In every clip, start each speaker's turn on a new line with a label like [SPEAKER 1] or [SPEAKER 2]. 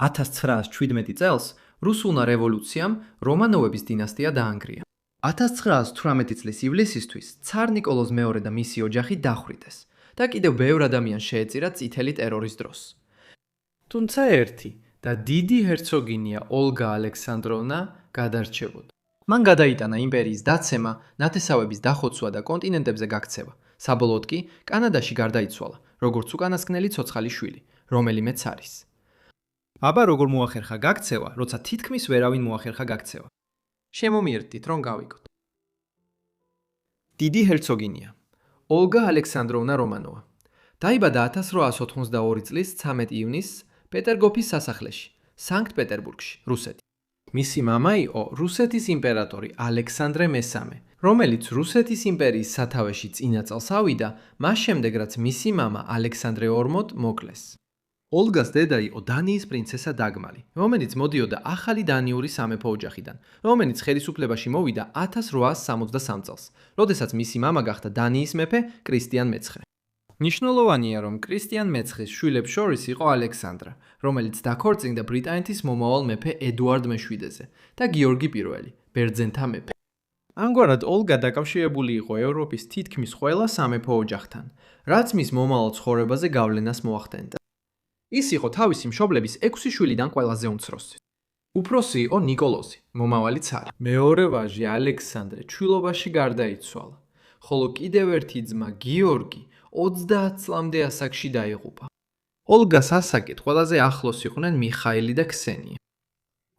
[SPEAKER 1] 1917 წელს რუსულმა რევოლუციამ რომანოვების დინასტია დაანგრია. 1918 წლის ივლისისთვის ცარ ნიკოლოზ მეორე და მისი ოჯახი დახვრიტეს და კიდევ ბევრ ადამიანს შეეწირა წითელი ტერორის დროს. თუმცა ერთი და დიდი ჰერცოგინია ოლგა ალექსანდროვნა გადარჩებოდა. მან გადაიტანა იმპერიის დაცემა, ნათესავების დახოცვა და კონტინენტებზე გაქცევა. საბოლოოდ კი კანადაში გარდაიცვალა, როგორც უკანასკნელი ცოცხალი შვილი, რომელიმეც არის. აბა როგორ მოახერხა გაქცევა, როცა თითქმის ვერავინ მოახერხა გაქცევა. შემომიერთდით, რომ გავიგოთ. დიდი ჰერცოგინია ოლგა ალექსანდროვნა რომანოვა დაიბადა 1882 წლის 13 ივნისს პეტერგოფის სასახლეში, სანქტ-პეტერბურგში, რუსეთი. მისი მამა იყო რუსეთის იმპერატორი ალექსანდრე მესამე, რომელიც რუსეთის იმპერიის სათავეში წინა წელს ავიდა, მას შემდეგ რაც მისი მამა ალექსანდრე ორმოდ მოკლეს. ოლგას დედა იყო დანიის პრინცესა დაგმარი, რომელიც მოდიოდა ახალი დანიური სამეფო ოჯახიდან, რომელიც ხელისუფლებაში მოვიდა 1863 წელს, როდესაც მისი მამა გახდა დანიის მეფე კრისტიან მეცხრე. მნიშვნელოვანია, რომ კრისტიან მეცხრის შვილებს შორის იყო ალექსანდრა, რომელიც დაქორწინდა ბრიტანეთის მომავალ მეფე ედუარდ მეშვიდეზე და გიორგი პირველი, ბერძენთა მეფე. ამგვარად ოლგა დაკავშირებული იყო ევროპის თითქმის ყველა სამეფო ოჯახთან, რაც მის მომავალ ცხოვრებაზე გავლენას მოახდენდა. ის იყო თავისი მშობლების 6 შვილიდან ყველაზე უმცროსი. უფროსი იყო ნიკოლოზი, მომავალი ცარი. მეორე ვაჟი ალექსანდრე ჩვილობაში გარდაიცვალა, ხოლო კიდევ ერთი ძმა გიორგი 30 წლამდე ასაკში დაიღუპა. ოლგას ასაკით ყველაზე ახლოს იყვნენ მიხაილი და ქსენია.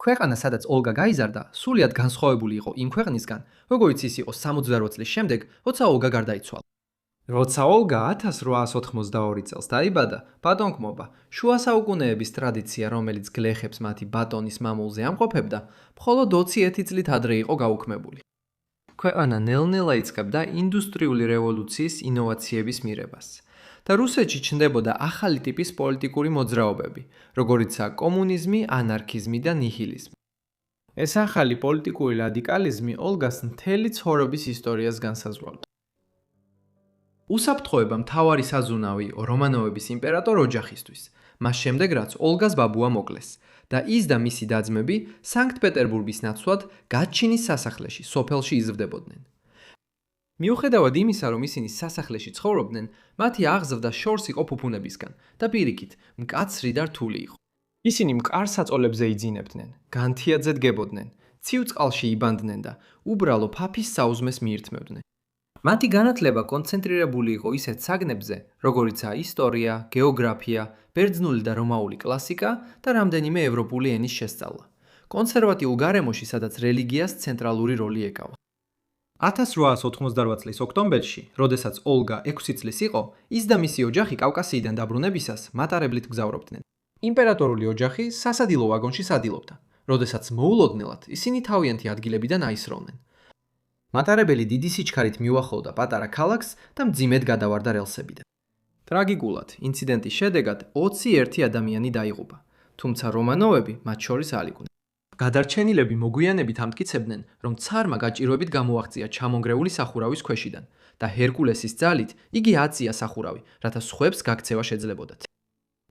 [SPEAKER 1] ქვეყანა, სადაც ოლგა გაიზარდა, სრულიად განსხვავებული იყო იმ ქვეყნისგან, როგორიც ის იყო 68 წლის შემდეგ, როცა ოლგა გარდაიცვალა. როცა ოლგა 1882 წელს დაიბადა, ბატონკმობა, შუა საუკუნეების ტრადიცია, რომელიც გლეხებს მათი ბატონის მამულზე ამყოფებდა, მხოლოდ 21 წლით ადრე იყო გაუქმებული. ქვეყანა ნელ-ნელა იწყებდა ინდუსტრიული რევოლუციის ინოვაციების მიღებას და რუსეთში ჩნდებოდა ახალი ტიპის პოლიტიკური მოძრაობები, როგორიცაა კომუნიზმი, ანარქიზმი და ნიჰილიზმი. ეს ახალი პოლიტიკური რადიკალიზმი ოლგას მთელი ცხოვრების ისტორიას განსაზღვრავდა. უსაფრთხოება მთავარი საზუნავი იყო რომანოვების იმპერატორ ოჯახისთვის, მას შემდეგ რაც ოლგას ბაბუა მოკლეს და ის და მისი და-ძმები სანქტ-პეტერბურგის ნაცვლად გაჩინის სასახლეში, სოფელში იზრდებოდნენ. მიუხედავად იმისა, რომ ისინი სასახლეში ცხოვრობდნენ, მათი აღზრდა შორს იყო ფუფუნებისგან და პირიქით, მკაცრი და რთული იყო. ისინი მყარ საწოლებზე იძინებდნენ, განთიადზე დგებოდნენ, ცივ წყალში იბანდნენ და უბრალო ფაფის საუზმეს მიირთმევდნენ. მათი განათლება კონცენტრირებული იყო ისეთ საგნებზე, როგორიცაა ისტორია, გეოგრაფია, ბერძნული და რომაული კლასიკა და რამდენიმე ევროპული ენის შესწავლა. კონსერვატიულ გარემოში, სადაც რელიგიას ცენტრალური როლი ეკავა. 1888 წლის ოქტომბერში, როდესაც ოლგა 6 წლის იყო, ის და მისი ოჯახი კავკასიიდან დაბრუნებისას მატარებლით გზავრობდნენ. იმპერატორული ოჯახი სასადილო ვაგონში სადილობდა, როდესაც მოულოდნელად ისინი თავიანთი ადგილებიდან აისროდნენ. მატარებელი დიდი სიჩქარით მიუახლოვდა პატარა ქალაქს და მძიმედ გადავარდა რელსებიდან. ტრაგიკულად, ინციდენტის შედეგად 21 ადამიანი დაიღუპა, თუმცა რომანოვები მათ შორის არ იყვნენ. გადარჩენილები მოგვიანებით ამტკიცებდნენ, რომ ცარმა გაჭირვებით გამოაღწია ჩამონგრეული სახურავის ქვეშიდან და ჰერკულესის ძალით იგი აწია სახურავი, რათა სხვებს გაქცევა შეძლებოდათ.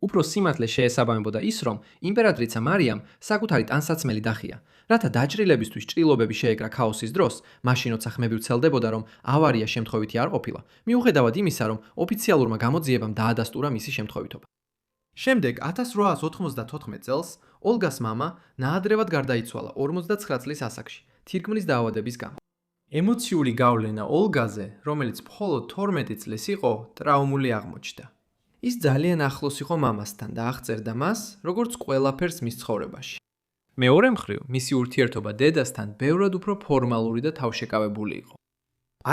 [SPEAKER 1] უფრო სიმართლე შეესაბამებოდა ის, რომ იმპერატრიცა მარიამ საკუთარი ტანსაცმელი დახია, რათა დაჭრილებისთვის ჭრილობები შეეკრა ქაოსის დროს, მაშინ როცა ხმები ვრცელდებოდა, რომ ავარია შემთხვევითი არ ყოფილა, მიუხედავად იმისა, რომ ოფიციალურმა გამოძიებამ დაადასტურა მისი შემთხვევითობა. შემდეგ 1894 წელს ოლგას მამა ნაადრევად გარდაიცვალა 59 წლის ასაკში, თირკმლის დაავადების გამო. ემოციური გავლენა ოლგაზე, რომელიც მხოლოდ 12 წლის იყო, ტრაუმული აღმოჩნდა. ის ძალიან ახლოს იყო მამასთან და აღწერდა მას, როგორც ყველაფერს მის ცხოვრებაში. მეორე მხრივ, მისი ურთიერთობა დედასთან ბევრად უფრო ფორმალური და თავშეკავებული იყო.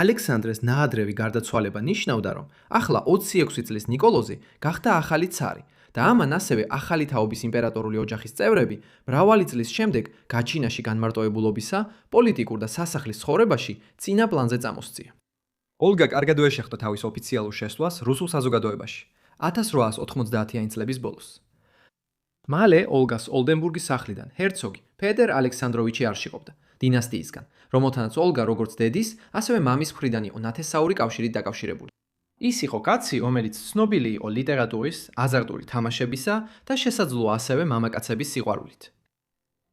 [SPEAKER 1] ალექსანდრეს ნაადრევი გარდაცვალება ნიშნავდა, რომ ახლა 26 წლის ნიკოლოზი გახდა ახალი ცარი და ამან ასევე ახალი თაობის იმპერატორული ოჯახის წევრები მრავალი წლის შემდეგ გაჩინაში განმარტოებულობისა, პოლიტიკურ და სასახლის ცხოვრებაში წინა პლანზე წამოსწია. ოლგა კარგად უეშახდა თავის ოფიციალურ შესვლას რუსულ საზოგადოებაში 1890-იანი წლების ბოლოს. მალე ოლგას ოლდენბურგის სახლიდან ჰერცოგი ფედერ ალექსანდროვიჩი არშიყოფდა დინასტიისგან, რომელთანაც ოლგა როგორც დედის, ასევე მამის მხრიდან იყო ნათესაური კავშირით დაკავშირებული. ის იყო კაცი, რომელიც ცნობილი იყო ლიტერატურის, აზარტული თამაშებისა და შესაძლოა ასევე მამაკაცების სიყვარულით.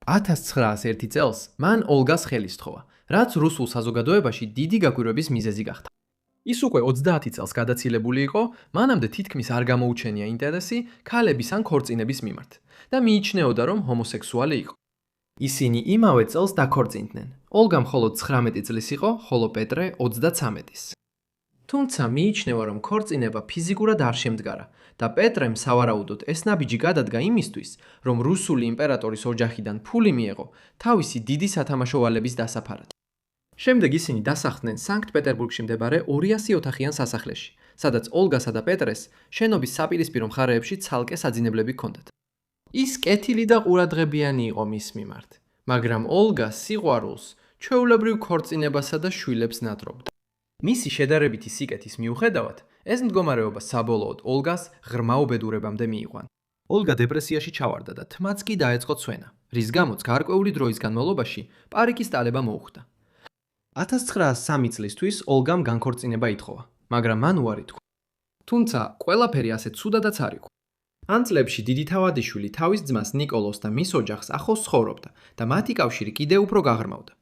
[SPEAKER 1] 1901 წელს მან ოლგას ხელი სთხოვა, რაც რუსულ საზოგადოებაში დიდი გაგვირვების მიზეზი გახდა. ის უკვე 30 წელს გადაცილებული იყო, მანამდე თითქმის არ გამოუჩენია ინტერესი ქალების ან ქორწინების მიმართ და მიიჩნეოდა, რომ ჰომოსექსუალი იყო. ისინი იმავე წელს დაქორწინდნენ. ოლგა მხოლოდ 19 წლის იყო, ხოლო პეტრე 33-ის. თუმცა მიიჩნევა, რომ ქორწინება ფიზიკურად არ შემდგარა და პეტრემ სავარაუდოდ ეს ნაბიჯი გადადგა იმისთვის, რომ რუსული იმპერატორის ოჯახიდან ფული მიეღო თავისი დიდი სათამაშო ვალების დასაფარად. შემდეგ ისინი დასახლდნენ სანქტ-პეტერბურგში მდებარე 200 ოთახიან სასახლეში, სადაც ოლგასა და პეტრეს შენობის საპირისპირო მხარეებში ცალკე საძინებლები ჰქონდათ. ის კეთილი და ყურადღებიანი იყო მის მიმართ, მაგრამ ოლგა სიყვარულს, ჩვეულებრივ ქორწინებასა და შვილებს ნატრობდა. მისი შედარებითი სიკეთის მიუხედავად, ეს მდგომარეობა საბოლოოდ ოლგას ღრმა უბედურებამდე მიიყვანა. ოლგა დეპრესიაში ჩავარდა და თმაც კი დაეწყო ცვენა, რის გამოც გარკვეული დროის განმავლობაში პარიკის ტალება მოუხდა. 1903 წლისთვის ოლგამ განქორწინება ითხოვა, მაგრამ მან უარი თქვა. თუმცა ყველაფერი ასე ცუდადაც არ იყო. ამ წლებში დიდი თავადიშვილი თავის ძმას ნიკოლოს და მის ოჯახს ახლოს ცხოვრობდა და მათი კავშირი კიდევ უფრო გაღრმავდა.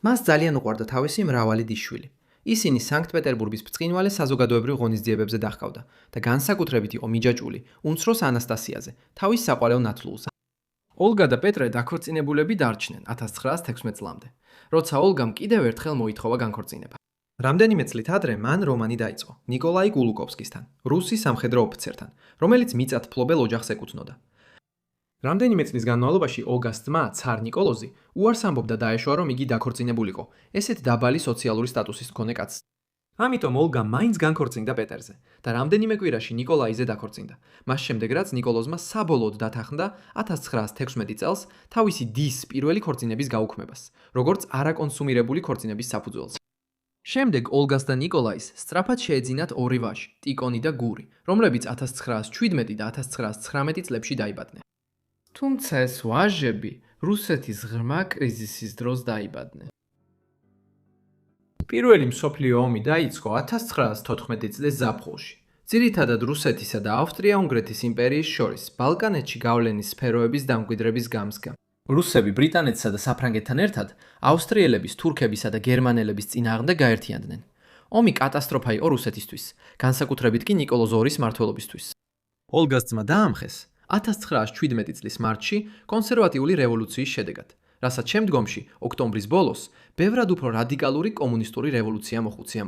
[SPEAKER 1] მას ძალიან უყვარდა თავისი მრავალი დისშვილი. ისინი სანქტ-პეტერბურგის ბრწყინვალე საზოგადოებრივ ღონისძიებებზე დაჰყავდა და განსაკუთრებით იყო მიჯაჭვული უმცროს ანასტასიაზე, თავის საყვარელ ნათლულზე. ოლგა და პეტრე დაქორწინებულები დარჩნენ 1916 წლამდე, როცა ოლგამ კიდევ ერთხელ მოითხოვა განქორწინება. რამდენიმე წლით ადრე მან რომანი დაიწყო ნიკოლაი გულუკოვსკისთან, რუსი სამხედრო ოფიცერთან, რომელიც მიწათმფლობელ ოჯახს ეკუთვნოდა. რამდენიმე წლის განმავლობაში ოლგას ძმა ცარ ნიკოლოზი უარს ამბობდა დაეშვა, რომ იგი დაქორწინებულიყო ესეთ დაბალი სოციალური სტატუსის მქონე კაცს. ამიტომ ოლგა მაინც განქორწინდა პეტერზე და რამდენიმე კვირაში ნიკოლაიზე დაქორწინდა. მას შემდეგ რაც ნიკოლოზმა საბოლოოდ დათანხმდა 1916 წელს თავისი დის პირველი ქორწინების გაუქმებას, როგორც არაკონსუმირებული ქორწინების საფუძველს. შემდეგ ოლგას და ნიკოლაის სწრაფად შეეძინათ ორი ვაჟი, ტიკონი და გური, რომლებიც 1917 და 1919 წლებში დაიბადნენ. თუმცა ეს ვაჟები რუსეთის ღრმა კრიზისის დროს დაიბადნენ. პირველი მსოფლიო ომი დაიწყო 1914 წლის ზაფხულში, ძირითადად რუსეთისა და ავსტრია-უნგრეთის იმპერიის შორის ბალკანეთში გავლენის სფეროების დამკვიდრების გამსგამ. რუსები ბრიტანეთსა და საფრანგეთთან ერთად ავსტრიელების, თურქებისა და გერმანელების წინააღმდეგ გაერთიანდნენ. ომი კატასტროფა იყო რუსეთისთვის, განსაკუთრებით კი ნიკოლოზ ორის მმართველობისთვის. ოლგას ძმა დაამხეს 1917 წლის მარტში კონსერვატიული რევოლუციის შედეგად, რასაც შემდგომში, ოქტომბრის ბოლოს, ბევრად უფრო რადიკალური კომუნისტური რევოლუცია მოხუცია.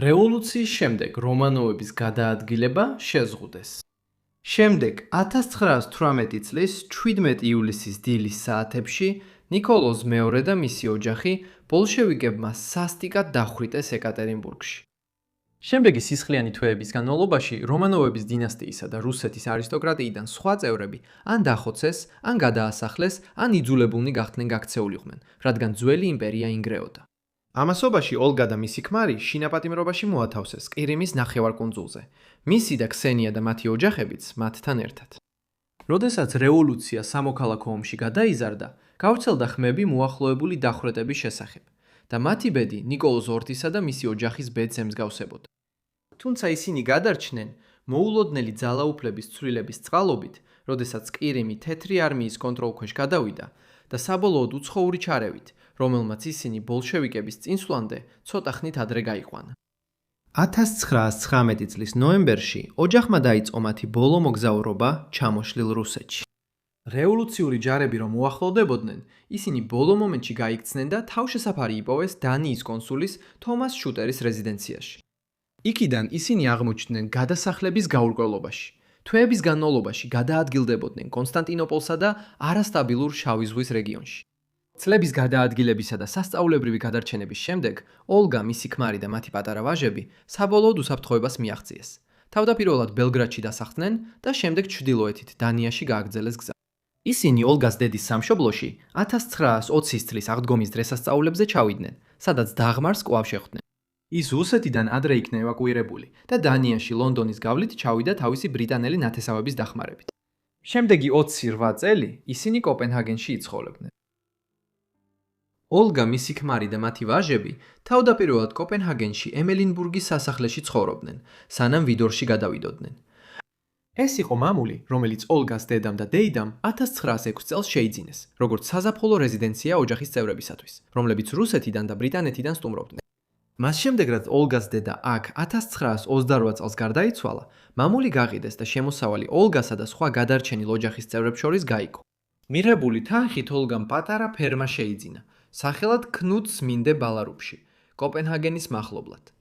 [SPEAKER 1] რევოლუციის შემდეგ რომანოვების გადაადგილება შეზღუდეს. შემდეგ 1918 წლის 17 ივლისის დილის საათებში ნიკოლოზ მეორე და მისი ოჯახი ბოლშევიკებმა სასტიკად დახვრიტეს ეკატერინბურგში. შემდეგი სისხლიანი თვეების განმავლობაში რომანოვების დინასტიისა და რუსეთის არისტოკრატიიდან სხვა წევრები ან დახოცეს, ან გადაასახლეს, ან იძულებულნი გახდნენ გაქცეულიყვნენ, რადგან ძველი იმპერია ინგრეოდა. ამასობაში ოლგა და მისი ქმარი შინაპატიმრობაში მოათავსეს ყირიმის ნახევარკუნძულზე. მისი და ქსენია და მათი ოჯახებიც მათთან ერთად. როდესაც რევოლუცია სამოქალაქო ომში გადაიზარდა, გავრცელდა ხმები მოახლოებული დახვრეტების შესახებ და მათი ბედი ნიკოლოზ ორთისა და მისი ოჯახის ბედს ემსგავსებოდა. თუმცა ისინი გადარჩნენ მოულოდნელი ძალაუფლების ცვლილების წყალობით, როდესაც ყირიმი თეთრი არმიის კონტროლქვეშ გადავიდა და საბოლოოდ უცხოური ჩარევით, რომელმაც ისინი ბოლშევიკების წინსვლამდე ცოტა ხნით ადრე გაიყვანა. 1919 წლის ნოემბერში ოჯახმა დაიწყო მათი ბოლო მოგზაურობა ჩამოშლილ რუსეთში. რევოლუციური ჯარები რომ უახლოვდებოდნენ, ისინი ბოლო მომენტში გაიქცნენ და თავშესაფარი იპოვეს დანიის კონსულის თომას შუტერის რეზიდენციაში. იქიდან ისინი აღმოჩნდნენ გადასახლების გაურკვევლობაში. თვეების განმავლობაში გადაადგილდებოდნენ კონსტანტინოპოლსა და არასტაბილურ შავი ზღვის რეგიონში. წლების გადაადგილებისა და სასწაულებრივი გადარჩენების შემდეგ, ოლგა, მისი ქმარი და მათი პატარა ვაჟები საბოლოოდ უსაფრთხოებას მიაღწიეს. თავდაპირველად ბელგრადში დასახლდნენ და შემდეგ ჩრდილოეთით დანიაში გააგრძელეს გზა. ისინი ოლგას დედის სამშობლოში 1920 წლის აღდგომის დღესასწაულებზე ჩავიდნენ, სადაც დაღმარს კვლავ შეხვდნენ. ის რუსეთიდან ადრე იქნა ევაკუირებული და დანიაში ლონდონის გავლით ჩავიდა თავისი ბრიტანელი ნათესავების დახმარებით. შემდეგი 28 წელი ისინი კოპენჰაგენში იცხოვრებდნენ. ოლგა, მისი ქმარი და მათი ვაჟები თავდაპირველად კოპენჰაგენში ემელინბურგის სასახლეში ცხოვრობდნენ, სანამ ვიდორში გადავიდოდნენ. ეს იყო მამული, რომელიც ოლგას დედამ და დეიდამ 1906 წელს შეიძინეს, როგორც საზაფხულო რეზიდენცია ოჯახის წევრებისათვის, რომლებიც რუსეთიდან და ბრიტანეთიდან სტუმრობდნენ. მას შემდეგ, რაც ოლგას დედა აქ 1928 წელს გარდაიცვალა, მამული გაყიდეს და შემოსავალი ოლგასა და სხვა გადარჩენილ ოჯახის წევრებს შორის გაიგო. მიღებული თანხით ოლგამ პატარა ფერმა შეიძინა, სახელად კნუდსმინდე ბალარუფში, კოპენჰაგენის მახლობლად.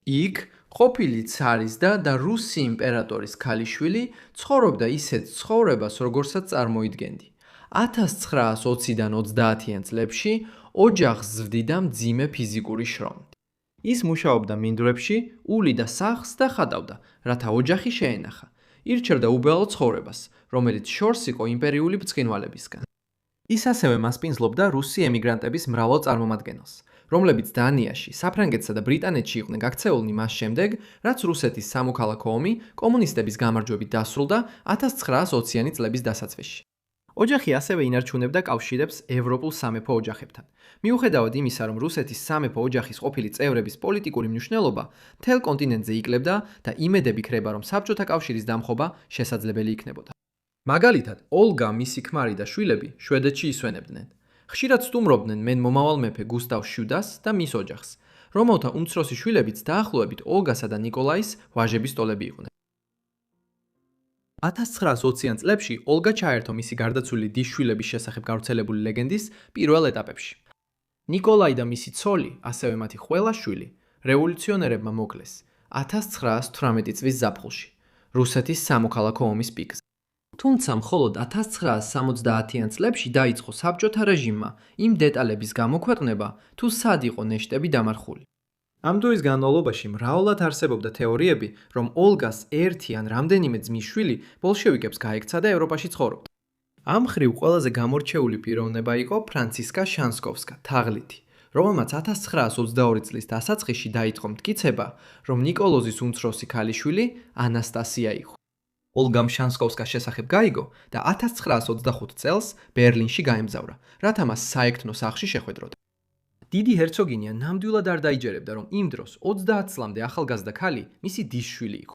[SPEAKER 1] იქ ყოფილი цаრის და რუსი იმპერატორის ქალიშვილი ცხოვრობდა ისეთ ცხოვრებას, როგორსაც წარმოიდგენდი. 1920-დან 30-იან წლებში ოჯახს ზრდიდა მძიმე ფიზიკური შრომით. ის მუშაობდა მინდვრებში, ულიდა სახლს და ხატავდა, რათა ოჯახი შეენახა. ირჩევდა უბალო ცხოვრებას, რომელიც შორს იყო იმპერიული ბრწყინვალებისგან. ის ასევე მასპინძლობდა რუსი ემიგრანტების მრავალ წარმომადგენელს, რომლებიც დანიაში, საფრანგეთსა და ბრიტანეთში იყვნენ გაქცეულნი მას შემდეგ, რაც რუსეთის სამოქალაქო ომი კომუნისტების გამარჯვებით დასრულდა 1920-იანი წლების დასაწყისში. ოჯახი ასევე ინარჩუნებდა კავშირებს ევროპულ სამეფო ოჯახებთან. მიუხედავად იმისა, რომ რუსეთის სამეფო ოჯახის ყოფილი წევრების პოლიტიკური მნიშვნელობა მთელ კონტინენტზე იკლებდა და იმედები ქრება, რომ საბჭოთა კავშირის დამხობა შესაძლებელი იქნებოდა. მაგალითად, ოლგა, მისი ქმარი და შვილები შვედეთში ისვენებდნენ. ხშირად სტუმრობდნენ მენ მომავალ მეფე გუსტავ შუდას და მის ოჯახს, რომელთა უმცროსი შვილებიც დაახლოებით ოლგასა და ნიკოლაის ვაჟების ტოლები იყვნენ. 1920-იან წლებში ოლგა ჩაერთო მისი გარდაცვლილი დის-შვილების შესახებ გავრცელებული ლეგენდის პირველ ეტაპებში. ნიკოლაი და მისი ცოლი, ასევე მათი ყველა შვილი, რევოლუციონერებმა მოკლეს 1918 წლის ზაფხულში, რუსეთის სამოქალაქო ომის პიკზე. თუმცა მხოლოდ 1970-იან წლებში დაიწყო საბჭოთა რეჟიმმა იმ დეტალების გამოქვეყნება, თუ სად იყო ნეშტები დამარხული. ამ დროის განმავლობაში მრავლად არსებობდა თეორიები, რომ ოლგას ერთი ან რამდენიმე ძმის შვილი ბოლშევიკებს გაექცა და ევროპაში ცხოვრობდა. ამ მხრივ ყველაზე გამორჩეული პიროვნება იყო ფრანცისკა შანსკოვსკა, თაღლითი, რომელმაც 1922 წლის დასაწყისში დაიწყო მტკიცება, რომ ნიკოლოზის უმცროსი ქალიშვილი ანასტასია იყო. ოლგამ შანსკოვსკას შესახებ გაიგო და 1925 წელს ბერლინში გაემგზავრა, რათა მას საექთნო სახლში შეხვედროდა. დიდი ჰერცოგინია ნამდვილად არ დაიჯერებდა, რომ იმ დროს 30 წლამდე ახალგაზრდა ქალი მისი დის-შვილი იყო.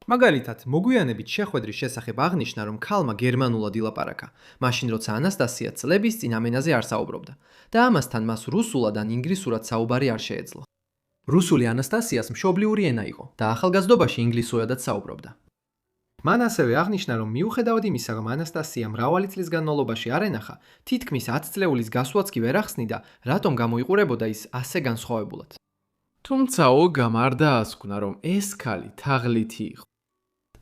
[SPEAKER 1] მაგალითად, მოგვიანებით შეხვედრის შესახებ აღნიშნა, რომ ქალმა გერმანულად ილაპარაკა, მაშინ როცა ანასტასია წლების წინ ამ ენაზე არ საუბრობდა და ამასთან მას რუსულად ან ინგლისურად საუბარი არ შეეძლო. რუსული ანასტასიას მშობლიური ენა იყო და ახალგაზრდობაში ინგლისურადაც საუბრობდა. მან ასევე აღნიშნა, რომ მიუხედავად იმისა, რომ ანასტასია მრავალი წლის განმავლობაში არ ენახა, თითქმის 10 წლეულის გასვლაც კი ვერ ახსნიდა, რატომ გამოიყურებოდა ის ასე განსხვავებულად. თუმცა ოლგამ არ დაასკვნა, რომ ეს ქალი თაღლითი იყო.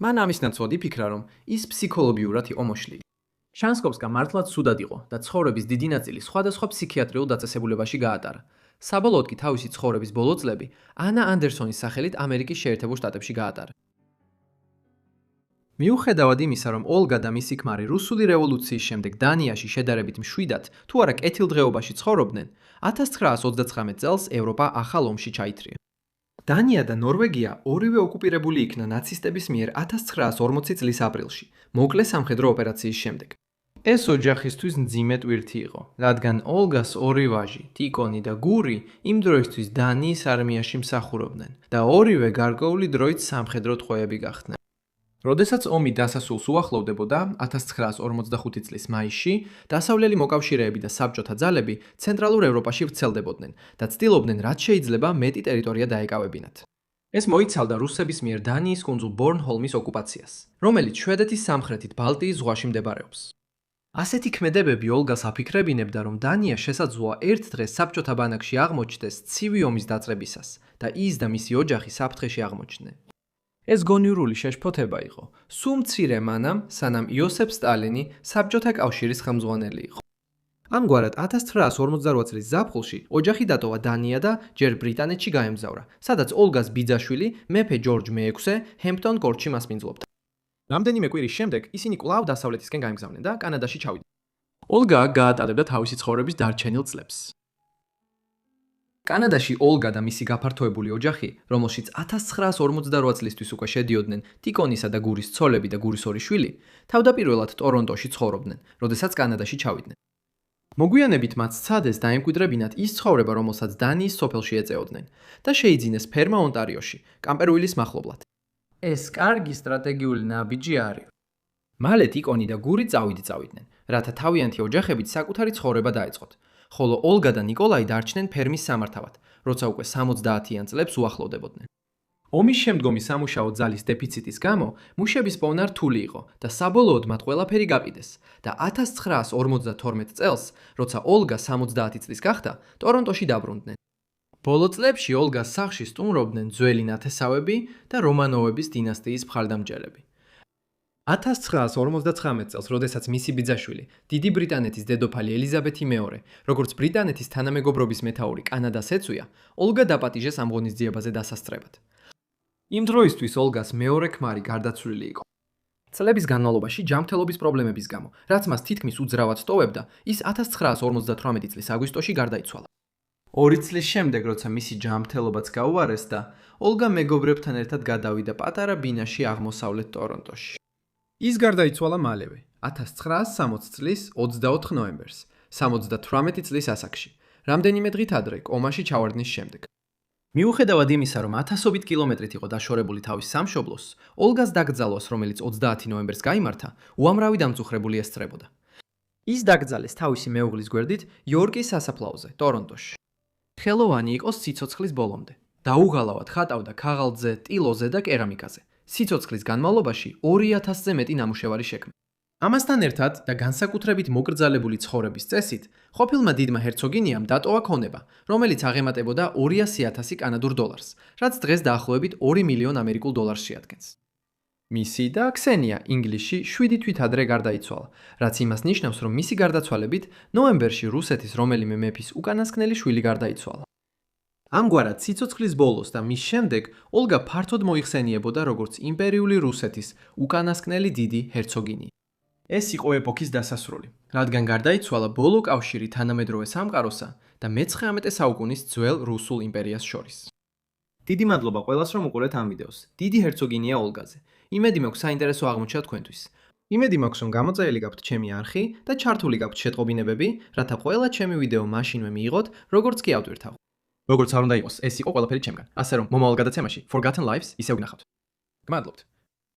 [SPEAKER 1] მან ამის ნაცვლად იფიქრა, რომ ის ფსიქოლოგიურად იყო მოშლილი. შანსკოვსკა მართლაც ცუდად იყო და ცხოვრების დიდი ნაწილი სხვადასხვა ფსიქიატრიულ დაწესებულებაში გაატარა. საბოლოოდ კი თავისი ცხოვრების ბოლო წლები ანა ანდერსონის სახელით ამერიკის შეერთებულ შტატებში გაატარა. მიუხედავად იმისა, რომ ოლგა და მისი ქმარი რუსული რევოლუციის შემდეგ დანიაში შედარებით მშვიდად, თუ არა კეთილდღეობაში ცხოვრობდნენ, 1939 წელს ევროპა ახალ ომში ჩაითრია. დანია და ნორვეგია ორივე ოკუპირებული იქნა ნაცისტების მიერ 1940 წლის აპრილში, მოკლე სამხედრო ოპერაციის შემდეგ. ეს ოჯახისთვის მძიმე ტვირთი იყო, რადგან ოლგას ორი ვაჟი, ტიკონი და გური იმ დროისთვის დანიის არმიაში მსახურობდნენ და ორივე გარკვეული დროით სამხედრო ტყვეები გახდნენ. როდესაც ომი დასასრულს უახლოვდებოდა 1945 წლის მაისში, დასავლელი მოკავშირეები და საბჭოთა ძალები ცენტრალურ ევროპაში ვრცელდებოდნენ და ცდილობდნენ რაც შეიძლება მეტი ტერიტორია დაეკავებინათ. ეს მოიცავდა რუსების მიერ დანიის კუნძულ ბორნჰოლმის ოკუპაციას, რომელიც შვედეთის სამხრეთით ბალტიის ზღვაში მდებარეობს. ასეთი ქმედებები ოლგას აფიქრებინებდა, რომ დანია შესაძლოა ერთ დღეს საბჭოთა ბანაკში აღმოჩნდეს ცივი ომის დაწყებისას და ის და მისი ოჯახი საფრთხეში აღმოჩნდნენ. ეს გონივრული შეშფოთება იყო, სულ მცირე მანამ, სანამ იოსებ სტალინი საბჭოთა კავშირის ხელმძღვანელი იყო. ამგვარად 1948 წლის ზაფხულში ოჯახი დატოვა დანია და ჯერ ბრიტანეთში გაემგზავრა, სადაც ოლგას ბიძაშვილი მეფე ჯორჯ მე-6 ჰემპტონ კორტში მასპინძლობდა. რამდენიმე კვირის შემდეგ ისინი კვლავ დასავლეთისკენ გაემგზავრნენ და კანადაში ჩავიდნენ. ოლგა გაატარებდა თავისი ცხოვრების დარჩენილ წლებს. კანადაში ოლგა და მისი გაფართოებული ოჯახი, რომელშიც 1948 წლისთვის უკვე შედიოდნენ ტიკონისა და გურის ცოლები და გურის ორი შვილი, თავდაპირველად ტორონტოში ცხოვრობდნენ, როდესაც კანადაში ჩავიდნენ. მოგვიანებით მათ სცადეს დაემკვიდრებინათ ის ცხოვრება, რომელსაც დანიის სოფელში ეწეოდნენ და შეიძინეს ფერმა ონტარიოში, კამპერუილის მახლობლად.
[SPEAKER 2] ეს კარგი სტრატეგიული ნაბიჯი არის.
[SPEAKER 1] მალე ტიკონი და გური წავიდნენ, რათა თავიანთი ოჯახებით საკუთარი ცხოვრება დაეწყოთ, ხოლო ოლგა და ნიკოლაი დარჩნენ ფერმის სამართავად, როცა უკვე 70-იან წლებს უახლოვდებოდნენ. ომის შემდგომი სამუშაო ძალის დეფიციტის გამო მუშების პოვნა რთული იყო და საბოლოოდ მათ ყველაფერი გაკიდეს და 1952 წელს, როცა ოლგა 70 წლის გახდა, ტორონტოში დაბრუნდნენ. ბოლო წლებში ოლგას სახლში სტუმრობდნენ ძველი ნათესავები და რომანოვების დინასტიის მხარდამჭერები. 1959 წელს, როდესაც მისი ბიძაშვილი, დიდი ბრიტანეთის დედოფალი ელიზაბეთი მეორე, როგორც ბრიტანეთის თანამეგობრობის მეთაური კანადას ეწვია, ოლგა დაპატიჟეს ამ ღონისძიებაზე დასასწრებად. იმ დროისთვის ოლგას მეორე ქმარი გარდაცვლილი იყო. წლების განმავლობაში ჯანმრთელობის პრობლემების გამო, რაც მას თითქმის უძრავად ტოვებდა, ის 1958 წლის აგვისტოში გარდაიცვალა. 2 წლის შემდეგ, როცა მისი ჯანმრთელობაც გაუარესდა, ოლგა მეგობრებთან ერთად გადავიდა პატარა ბინაში აღმოსავლეთ ტორონტოში. ის გარდაიცვალა მალევე, 1960 წლის 24 ნოემბერს, 78 წლის ასაკში, რამდენიმე დღით ადრე კომაში ჩავარდნის შემდეგ. მიუხედავად იმისა, რომ 1000 კილომეტრით იყო დაშორებული თავის სამშობლოს, ოლგას დაკრძალვას, რომელიც 30 ნოემბერს გაიმართა, უამრავი დამწუხრებული ესწრებოდა. ის დაკრძალეს თავისი მეუღლის გვერდით იორკის სასაფლაოზე, ტორონტოში. ხელოვანი იყო სიცოცხლის ბოლომდე. დაუღალავად ხატავდა ქაღალდზე, ტილოზე და კერამიკაზე. სიცოცხლის განმავლობაში 2000-ზე მეტი ნამუშევარი შექმნა. ამასთან ერთად და განსაკუთრებით მოკრძალებული ცხოვრების წესით, ყოფილმა დიდმა ჰერცოგინიამ დატოვა ქონება, რომელიც აღემატებოდა 200,000 კანადურ დოლარს, რაც დღეს დაახლოებით 2 მილიონ ამერიკულ დოლარს შეადგენს. მისი და ქსენია ინგლისში 7 თვით ადრე გარდაიცვალა, რაც იმას ნიშნავს, რომ მისი გარდაცვალებით ნოემბერში რუსეთის რომელიმე მეფის უკანასკნელი შვილი გარდაიცვალა. ამგვარად, სიცოცხლის ბოლოს და მის შემდეგ ოლგა ფართოდ მოიხსენიებოდა როგორც იმპერიული რუსეთის უკანასკნელი დიდი ჰერცოგინია. ეს იყო ეპოქის დასასრული, რადგან გარდაიცვალა ბოლო კავშირი თანამედროვე სამყაროსა და მე-19 საუკუნის ძველ რუსულ იმპერიას შორის. დიდი მადლობა ყველას, რომ უყურეთ ამ ვიდეოს. დიდი ჰერცოგინია ოლგაზე. იმედი მაქვს საინტერესო აღმოჩნდა თქვენთვის. იმედი მაქვს, რომ გამოწერილი გაქვთ ჩემი არხი და ჩართული გაქვთ შეტყობინებები, რათა ყველა ჩემი ვიდეო მაშინვე მიიღოთ, როგორც კი ავტვირთავ. როგორც არ უნდა იყოს, ეს იყო ყველაფერი ჩემგან. ასე რომ, მომავალ გადაცემაში Forgotten Lives ისევ გნახავთ. გმადლობთ.